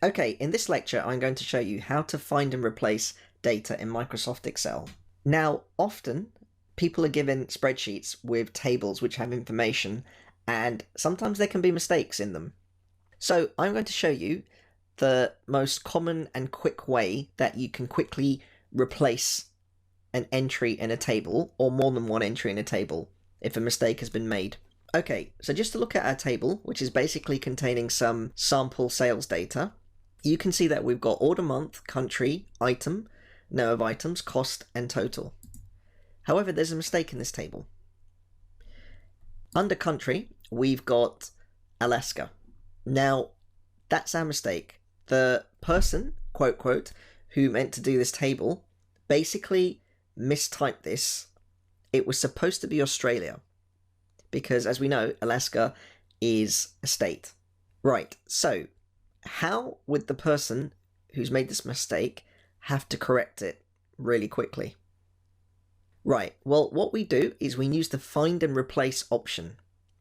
Okay, in this lecture, I'm going to show you how to find and replace data in Microsoft Excel. Now, often people are given spreadsheets with tables which have information, and sometimes there can be mistakes in them. So I'm going to show you the most common and quick way that you can quickly replace an entry in a table, or more than one entry in a table, if a mistake has been made. Okay, so just to look at our table, which is basically containing some sample sales data, you can see that we've got order month, country, item, no of items, cost, and total. However, there's a mistake in this table. Under country, we've got Alaska. Now, that's our mistake. The person, quote, quote, who meant to do this table, basically mistyped this. It was supposed to be Australia, because as we know, Alaska is a state. Right, so how would the person who's made this mistake have to correct it really quickly? Right, well, what we do is we use the find and replace option.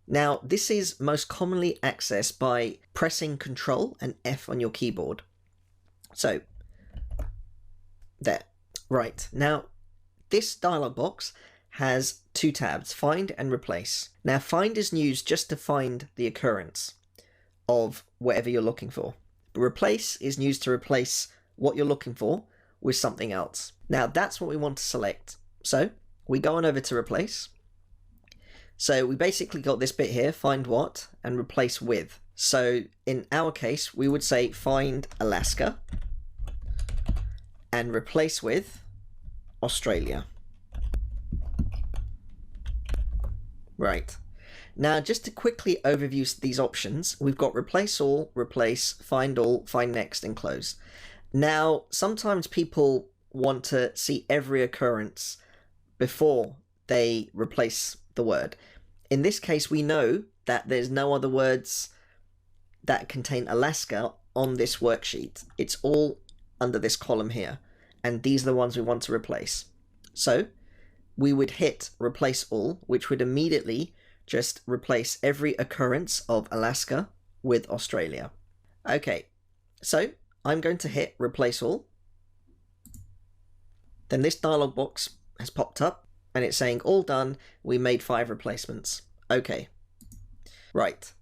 Now, this is most commonly accessed by pressing Ctrl and F on your keyboard. So, there. Right, now, this dialog box has two tabs, find and replace. Now, find is used just to find the occurrence of whatever you're looking for. Replace is used to replace what you're looking for with something else. Now, that's what we want to select. So, we go on over to replace. So we basically got this bit here, find what, and replace with. So in our case, we would say find Alaska and replace with Australia. Right. Now, just to quickly overview these options, we've got replace all, find next, and close. Now, sometimes people want to see every occurrence before they replace the word. In this case, we know that there's no other words that contain Alaska on this worksheet. It's all under this column here, and these are the ones we want to replace. So we would hit replace all, which would immediately just replace every occurrence of Alaska with Australia. Okay, so I'm going to hit replace all. Then this dialog box has popped up, and it's saying all done, we made 5 replacements. Okay. Right.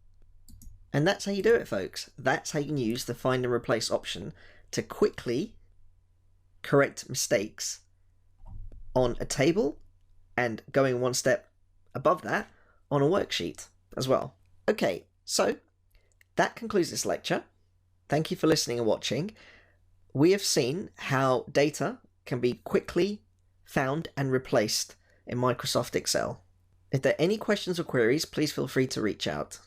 And that's how you do it, folks. That's how you can use the find and replace option to quickly correct mistakes on a table, and going one step above that, on a worksheet as well. Okay, so that concludes this lecture. Thank you for listening and watching. We have seen how data can be quickly found and replaced in Microsoft Excel. If there are any questions or queries, please feel free to reach out.